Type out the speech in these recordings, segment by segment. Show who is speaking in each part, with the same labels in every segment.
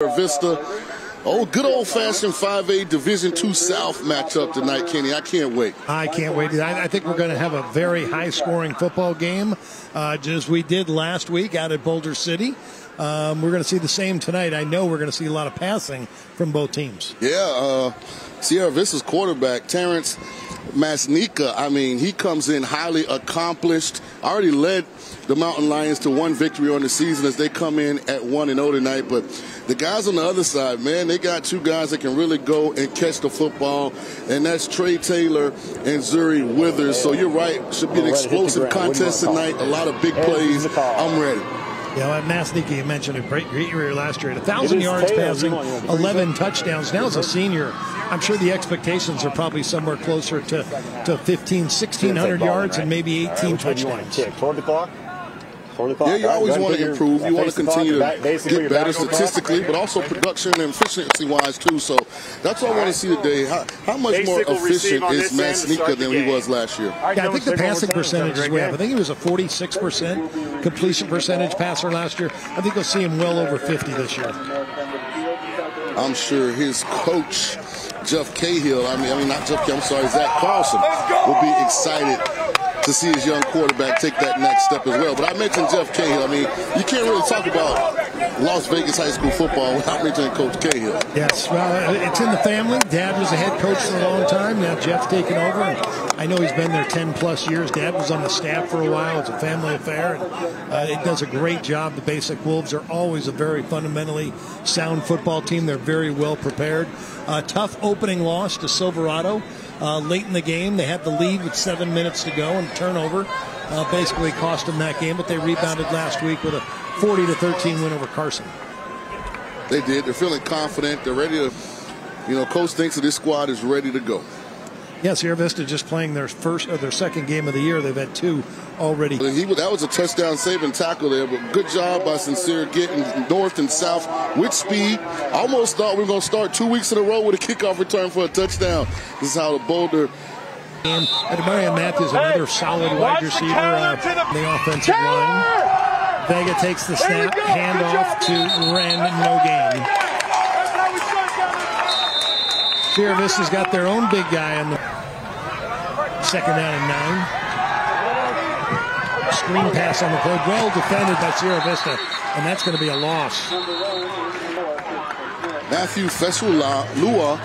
Speaker 1: Vista. Oh, good old-fashioned 5A Division II South matchup tonight, Kenny. I can't wait.
Speaker 2: I can't wait. I think we're going to have a very high-scoring football game, just as we did last week out at Boulder City. We're going to see the same tonight. I know we're going to see a lot of passing from both teams.
Speaker 1: Yeah, Sierra Vista's quarterback, Terrence Masnika, I mean, he comes in highly accomplished, already led the Mountain Lions to one victory on the season as they come in at 1-0 tonight. But the guys on the other side, man, they got two guys that can really go and catch the football, and that's Trey Taylor and Zuri Withers. So you're right, should be an explosive contest tonight, a lot of big plays. I'm ready.
Speaker 2: Yeah, Masnika, you mentioned a great year last year. 1,000 yards passing, 11 touchdowns. Now as a senior, I'm sure the expectations are probably somewhere closer to 1,600 yards and maybe 18 touchdowns.
Speaker 3: Toward the clock.
Speaker 1: Yeah, you always want to improve. You want to continue to get better statistically, but also production and efficiency-wise, too. So that's what I want to see today. How much more efficient is Masnika than he was last year?
Speaker 2: Yeah, I think the passing percentage is way up. I think he was a 46% completion percentage passer last year. I think you'll see him well over 50 this year.
Speaker 1: I'm sure his coach, Jeff Cahill, Zach Carlson, will be excited to see his young quarterback take that next step as well. But I mentioned Jeff Cahill. I mean, you can't really talk about Las Vegas high school football without mentioning Coach Cahill.
Speaker 2: Yes, well, it's in the family. Dad was a head coach for a long time. Now Jeff's taken over. And I know he's been there 10-plus years. Dad was on the staff for a while. It's a family affair. And it does a great job. The Basic Wolves are always a very fundamentally sound football team. They're very well prepared. Tough opening loss to Silverado. Late in the game, they had the lead with 7 minutes to go, and turnover basically cost them that game. But they rebounded last week with a 40-13 win over Carson.
Speaker 1: They did. They're feeling confident. They're ready to, Coach thinks that this squad is ready to go.
Speaker 2: Yes, Sierra Vista just playing their second game of the year. They've had two already.
Speaker 1: That was a touchdown-saving tackle there, but good job by Sincere getting north and south with speed. Almost thought we were going to start 2 weeks in a row with a kickoff return for a touchdown. This is how the Boulder.
Speaker 2: And Ademarion Matthews, another solid wide receiver on the offensive line. Vega takes the snap, handoff to Wren, no gain. Sierra Vista's got their own big guy on the second down and 9. Screen pass on the play, well defended by Sierra Vista, and that's going to be a loss.
Speaker 1: Matthew Fesulua,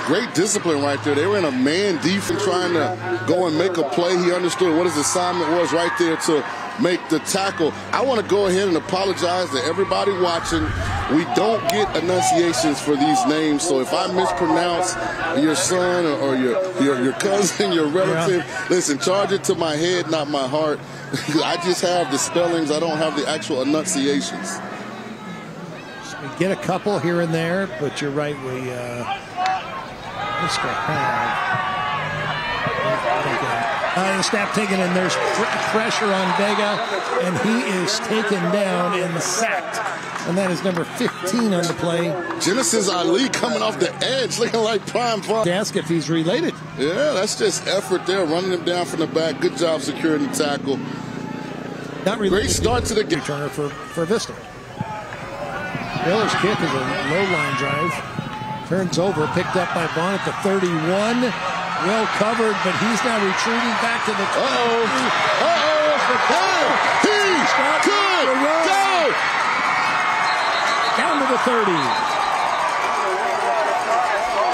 Speaker 1: great discipline right there. They were in a man defense trying to go and make a play. He understood what his assignment was right there to make the tackle. I want to go ahead and apologize to everybody watching. We don't get enunciations for these names, so if I mispronounce your son or your cousin, your relative, listen, charge it to my head, not my heart. I just have the spellings. I don't have the actual enunciations.
Speaker 2: So we get a couple here and there, but you're right. Snap taken, and there's pressure on Vega, and he is taken down and sacked. And that is number 15 on the play.
Speaker 1: Genesis Ali coming off the edge, looking like prime fun.
Speaker 2: Ask if he's related.
Speaker 1: Yeah, that's just effort there, running him down from the back. Good job securing the tackle.
Speaker 2: Not related.
Speaker 1: Great start to the game.
Speaker 2: Returner for Vista. Miller's kick is a low line drive. Turns over, picked up by Vaughn at the 31. Well covered, but he's now retreating back to the 20.
Speaker 1: He could go!
Speaker 2: Down to the 30.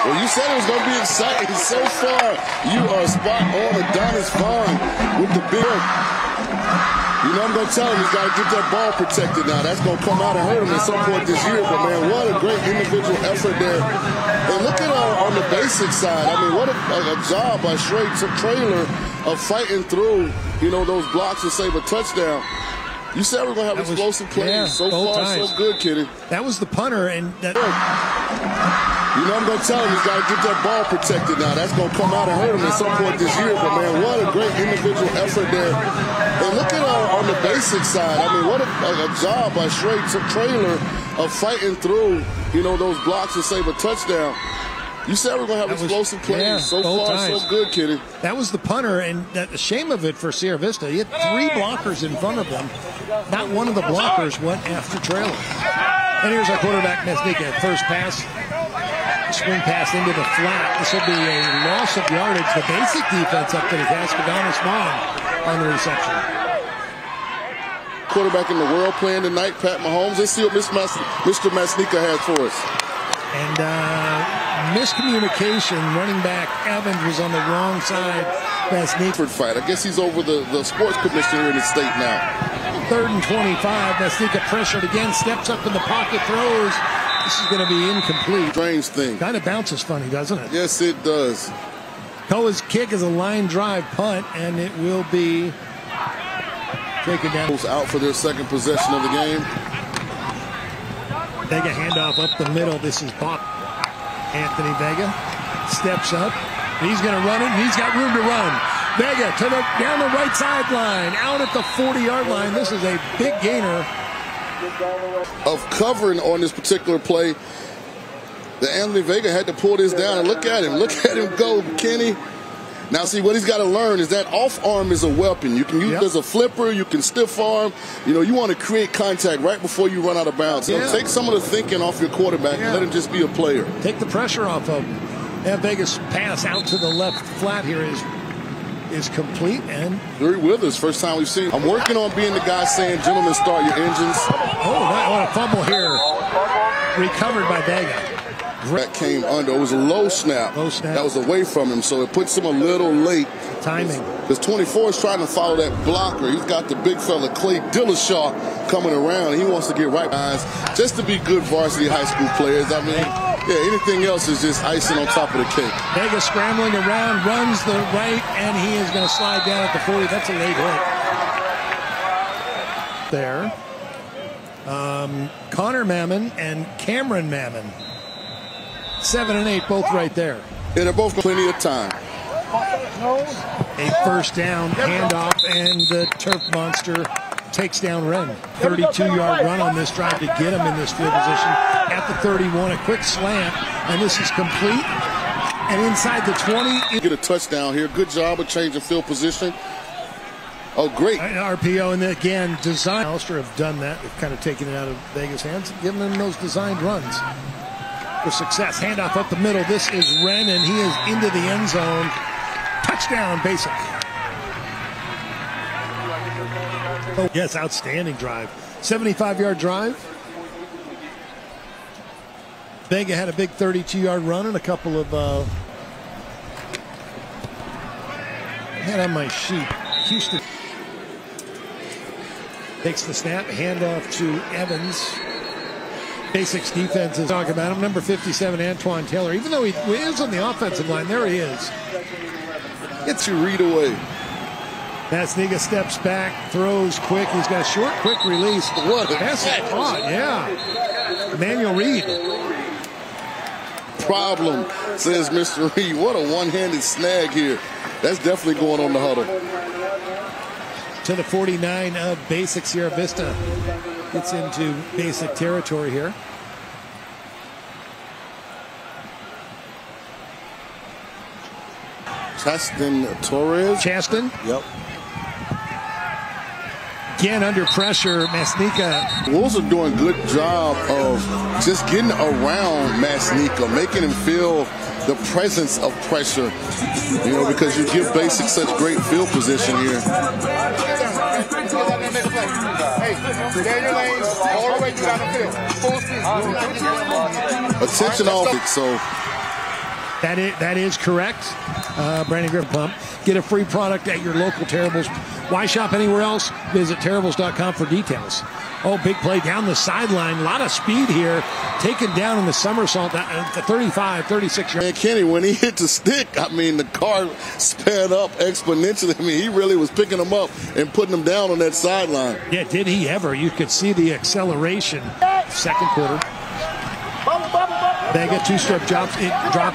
Speaker 1: Well, you said it was going to be exciting. So far, you are spot on. Adonis Vaughn with the big. I'm going to tell him he's got to get that ball protected now. That's going to come out and hurt him at some point this year. But, man, what a great individual effort there. And look at on the basic side. I mean, what a job by Trailer of fighting through, those blocks to save a touchdown. You said we're going to have explosive plays.
Speaker 2: Yeah,
Speaker 1: so far, so good, Kenny.
Speaker 2: That was the punter. And that.
Speaker 1: I'm going to tell him he's got to get that ball protected now. That's going to come out and hurt him at some point this year. But, man, what a great individual effort there. And look at on the basic side. I mean, what a job by Trailer of fighting through, those blocks to save a touchdown. You said we're going to have explosive plays.
Speaker 2: Yeah,
Speaker 1: so far, so good, Kenny.
Speaker 2: That was the punter, and the shame of it for Sierra Vista, he had 3 blockers in front of them. Not one of the blockers went after Trailer. And here's our quarterback, Mesnika. First pass, swing pass into the flat. This will be a loss of yardage. The basic defense up to the task. Adonis Vaughn on the reception.
Speaker 1: Quarterback in the world playing tonight, Pat Mahomes. Let's see what Mr. Mesnika has for us.
Speaker 2: And miscommunication. Running back Evans was on the wrong side. Mesnika
Speaker 1: fight. I guess he's over the sports commissioner in the state now.
Speaker 2: 3rd and 25. Mesnika pressured again. Steps up in the pocket. Throws. This is going to be incomplete.
Speaker 1: Strange thing.
Speaker 2: Kind of bounces funny, doesn't it?
Speaker 1: Yes, it does.
Speaker 2: Koa's kick is a line drive punt, and it will be taken down.
Speaker 1: Out for their second possession of the game.
Speaker 2: Vega handoff up the middle. This is Bob. Anthony Vega steps up. He's going to run it. He's got room to run. Vega down the right sideline, out at the 40-yard line. This is a big gainer.
Speaker 1: Of covering on this particular play, the Anthony Vega had to pull this down. And look at him go, Kenny. Now see, what he's got to learn is that off arm is a weapon. You can use it as a flipper, you can stiff arm. You know, you want to create contact right before you run out of bounds. So take some of the thinking off your quarterback and let him just be a player.
Speaker 2: Take the pressure off of him. And Vega's pass out to the left flat here is complete. And
Speaker 1: Larry Withers, first time we've seen. I'm working on being the guy saying, gentlemen, start your engines.
Speaker 2: Oh, what a fumble here. Recovered by Vega.
Speaker 1: That came under. It was a low snap. That was away from him, so it puts him a little late.
Speaker 2: Timing.
Speaker 1: Because 24 is trying to follow that blocker. He's got the big fella, Clay Dillashaw, coming around. He wants to get right guys just to be good varsity high school players. I mean, anything else is just icing on top of the cake.
Speaker 2: Vega scrambling around, runs the right, and he is going to slide down at the 40. That's a late hit. There. Connor Mammon and Cameron Mammon. 7 and 8, both right there.
Speaker 1: And they're both plenty of time.
Speaker 2: A first down handoff, and the turf monster takes down Wren. 32-yard run on this drive to get him in this field position. At the 31, a quick slant, and this is complete. And inside the 20.
Speaker 1: Get a touchdown here. Good job of changing field position. Oh, great.
Speaker 2: RPO, and again, design. Ulster have done that. They've kind of taken it out of Vega's hands and given them those designed runs for success. Handoff up the middle. This is Wren, and he is into the end zone. Touchdown, basic. Oh, yes, outstanding drive. 75-yard drive. Vega had a big 32-yard run and a couple of had on my sheet. Houston takes the snap, handoff to Evans. Basics defense is talking about him. Number 57, Antoine Taylor. Even though he is on the offensive line, there he is.
Speaker 1: Gets you read away.
Speaker 2: Mesnika steps back, throws quick. He's got a short, quick release.
Speaker 1: What a
Speaker 2: pass caught, yeah. Emmanuel Reed.
Speaker 1: Problem, says Mr. Reed. What a one-handed snag here. That's definitely going on the huddle.
Speaker 2: To the 49 of Basics here. Vista gets into basic territory here.
Speaker 1: Torres.
Speaker 2: Chaston.
Speaker 1: Yep.
Speaker 2: Again under pressure, Mesnika.
Speaker 1: Wolves are doing a good job of just getting around Mesnika, making him feel the presence of pressure, you know, because you give Basic such great field position here. Attention off it, so.
Speaker 2: That is correct. Brandon Griffin Pump. Get a free product at your local Terribles. Why shop anywhere else? Visit Terribles.com for details. Oh, big play down the sideline. A lot of speed here. Taken down in the somersault at the 35, 36 yards.
Speaker 1: And Kenny, when he hit the stick, I mean, the car sped up exponentially. I mean, he really was picking them up and putting them down on that sideline.
Speaker 2: Yeah, did he ever? You could see the acceleration. Second quarter. Vega two-step drop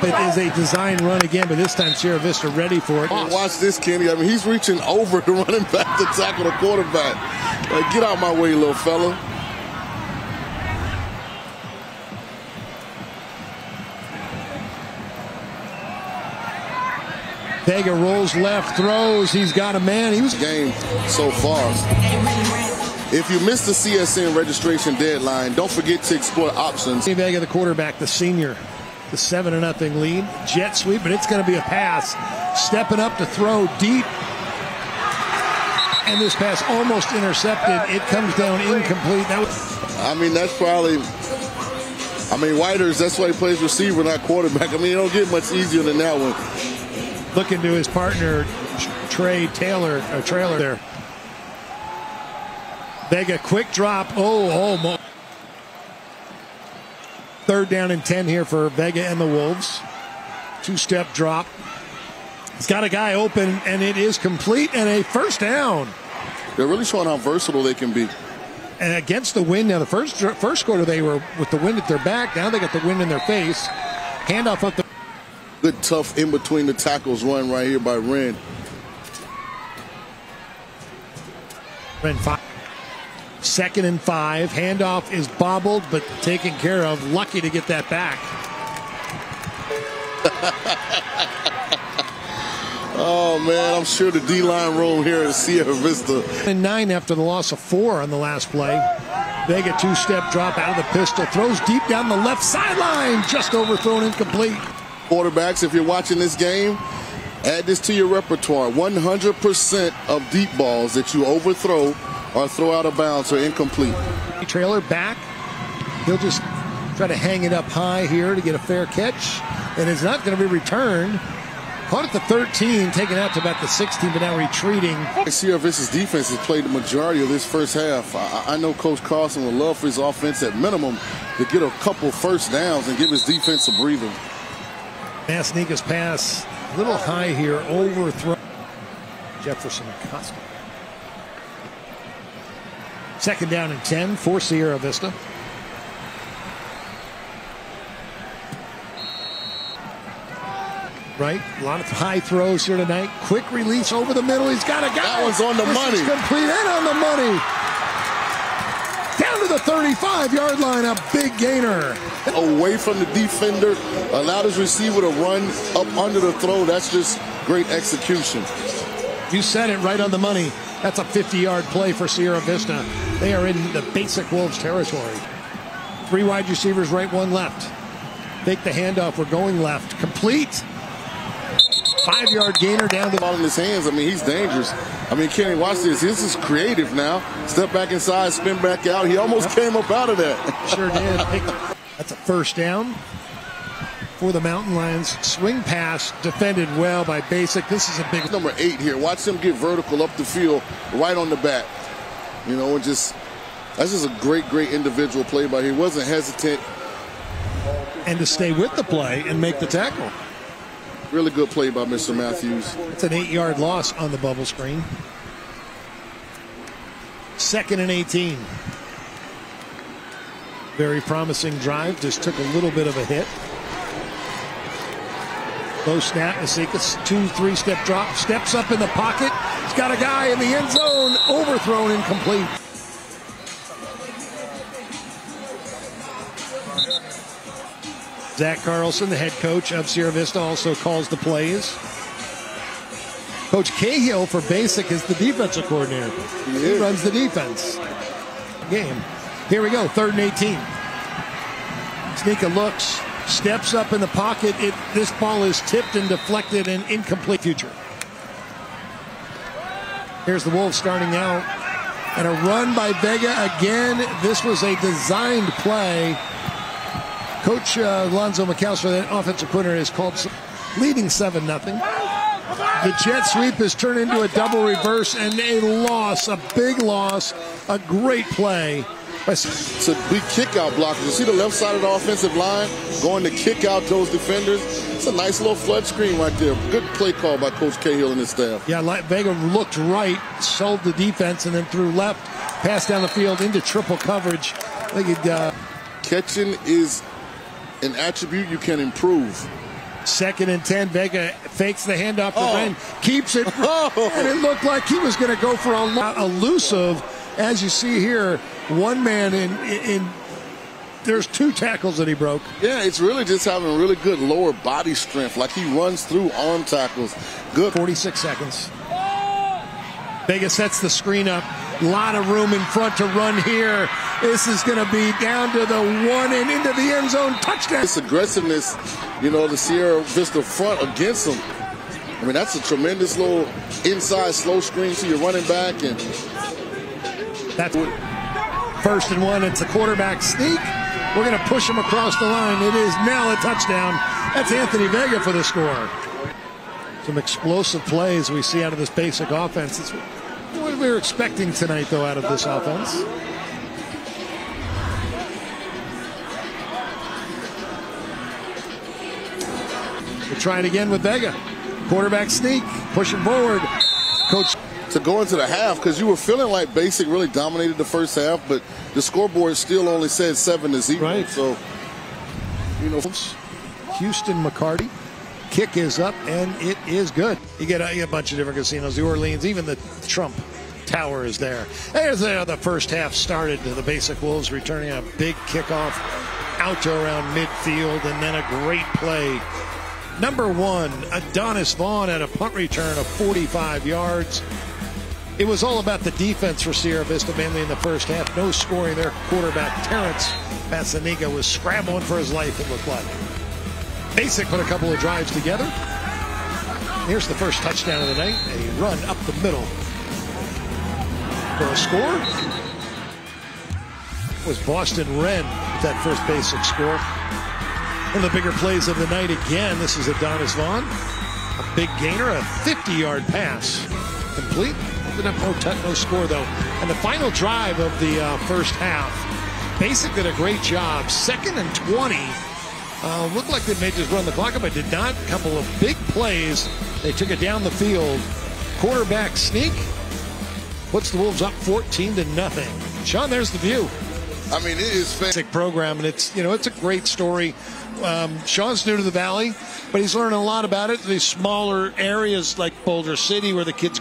Speaker 2: it is a design run again, but this time Sierra Vista ready for it.
Speaker 1: Watch this, Kenny. I mean, he's reaching over the running back to tackle the quarterback. Like, get out my way, little fella.
Speaker 2: Vega rolls left, throws. He's got a man. He was
Speaker 1: game so far. If you missed the CSN registration deadline, don't forget to explore options.
Speaker 2: Vega, the quarterback, the senior, the 7-0 lead. Jet sweep, but it's going to be a pass. Stepping up to throw deep. And this pass almost intercepted. It comes down incomplete.
Speaker 1: That's probably... Whiters, that's why he plays receiver, not quarterback. It don't get much easier than that one.
Speaker 2: Looking to his partner, Trailer there. Vega, quick drop. Oh, third down and 10 here for Vega and the Wolves. Two-step drop. He's got a guy open, and it is complete, and a first down.
Speaker 1: They're really showing how versatile they can be.
Speaker 2: And against the wind, now the first quarter they were with the wind at their back. Now they got the wind in their face. Handoff up the...
Speaker 1: Good tough in between the tackles run right here by Wren.
Speaker 2: Wren 5. 2nd and 5. Handoff is bobbled, but taken care of. Lucky to get that back.
Speaker 1: Oh, man, I'm sure the D-line room here at Sierra Vista.
Speaker 2: And 9 after the loss of 4 on the last play. Vega, two-step drop out of the pistol. Throws deep down the left sideline. Just overthrown, incomplete.
Speaker 1: Quarterbacks, if you're watching this game, add this to your repertoire. 100% of deep balls that you overthrow or throw out of bounds are incomplete.
Speaker 2: Trailer back. He'll just try to hang it up high here to get a fair catch. And it's not going to be returned. Caught at the 13, taken out to about the 16, but now retreating.
Speaker 1: Sierra Vista's defense has played the majority of this first half. I know Coach Carlson would love for his offense at minimum to get a couple first downs and give his defense a breather.
Speaker 2: Masnika's pass, a little high here, overthrown. Jefferson Costa. 2nd down and 10 for Sierra Vista. Right, a lot of high throws here tonight. Quick release over the middle. He's got a guy.
Speaker 1: That one's on the money.
Speaker 2: It's complete and on the money. Down to the 35-yard line, a big gainer.
Speaker 1: Away from the defender, allowed his receiver to run up under the throw. That's just great execution.
Speaker 2: You said it, right on the money. That's a 50-yard play for Sierra Vista. They are in the basic Wolves territory. 3 wide receivers, right, 1 left. Take the handoff. We're going left. Complete. 5-yard gainer down the
Speaker 1: ball in his hands. He's dangerous. Kenny, watch this. This is creative now. Step back inside, spin back out. He almost came up out of that.
Speaker 2: Sure did. That's a first down for the Mountain Lions. Swing pass defended well by Basic. This is a big...
Speaker 1: Number 8 here. Watch him get vertical up the field, right on the back. That's just a great individual play by him. He wasn't hesitant.
Speaker 2: And to stay with the play and make the tackle.
Speaker 1: Really good play by Mr. Matthews.
Speaker 2: It's an 8-yard loss on the bubble screen. 2nd and 18. Very promising drive. Just took a little bit of a hit. Low snap. Masika's 2-3-step drop. Steps up in the pocket. He's got a guy in the end zone. Overthrown, incomplete. Zach Carlson, the head coach of Sierra Vista, also calls the plays. Coach Cahill for Basic is the defensive coordinator. He runs the defense. Game. Here we go, 3rd and 18. Sneaka looks, steps up in the pocket. This ball is tipped and deflected and incomplete. Future. Here's the Wolves starting out. And a run by Vega again. This was a designed play. Coach Alonzo McAllister, the offensive coordinator, is called leading 7-0. The jet sweep has turned into a double reverse and a loss, a big loss, a great play.
Speaker 1: It's a big kick-out block. You see the left side of the offensive line going to kick out those defenders. It's a nice little flood screen right there. Good play call by Coach Cahill and his staff.
Speaker 2: Yeah, Vega looked right, sold the defense, and then threw left, passed down the field into triple coverage.
Speaker 1: Catching is an attribute you can improve.
Speaker 2: 2nd and 10. Vega fakes the handoff to Wren, keeps it, and it looked like he was going to go for a elusive. As you see here, one man in there's 2 tackles that he broke.
Speaker 1: Yeah, it's really just having really good lower body strength. Like he runs through arm tackles. Good.
Speaker 2: 46 seconds. Vega sets the screen up, A lot of room in front to run here. This is going to be down to the 1 and into the end zone. Touchdown.
Speaker 1: This aggressiveness, the Sierra Vista front against them. I mean, that's a tremendous little inside slow screen to your running back. And
Speaker 2: that's 1st and 1. It's a quarterback sneak. We're going to push him across the line. It is now a touchdown. That's Anthony Vega for the score. Some explosive plays we see out of this basic offense. It's what we were expecting tonight, though, out of this offense. We'll try it again with Vega. Quarterback sneak, pushing forward. Coach.
Speaker 1: To go into the half, because you were feeling like Basic really dominated the first half, but the scoreboard still only said 7-0.
Speaker 2: Right.
Speaker 1: So,
Speaker 2: Houston McCarty. Kick is up, and it is good. You get a bunch of different casinos. The Orleans, even the Trump Tower is there. There's how the first half started. The Basic Wolves returning a big kickoff out to around midfield, and then a great play. Number 1, Adonis Vaughn at a punt return of 45 yards. It was all about the defense for Sierra Vista, mainly in the first half. No scoring. Their quarterback, Terrence Bassaniga, was scrambling for his life, it looked like. Basic put a couple of drives together. Here's the first touchdown of the night. A run up the middle for a score. It was Boston Wren with that first Basic score. One of the bigger plays of the night again. This is Adonis Vaughn. A big gainer, a 50-yard pass. Complete. Ended up no score, though. And the final drive of the first half. Basic did a great job. 2nd and 20. Looked like they may just run the clock up, but did not. A couple of big plays. They took it down the field. Quarterback sneak puts the Wolves up 14-0. Sean, there's the view.
Speaker 1: I mean, it is
Speaker 2: fantastic program, and it's a great story. Sean's new to the Valley, but he's learning a lot about it. These smaller areas like Boulder City where the kids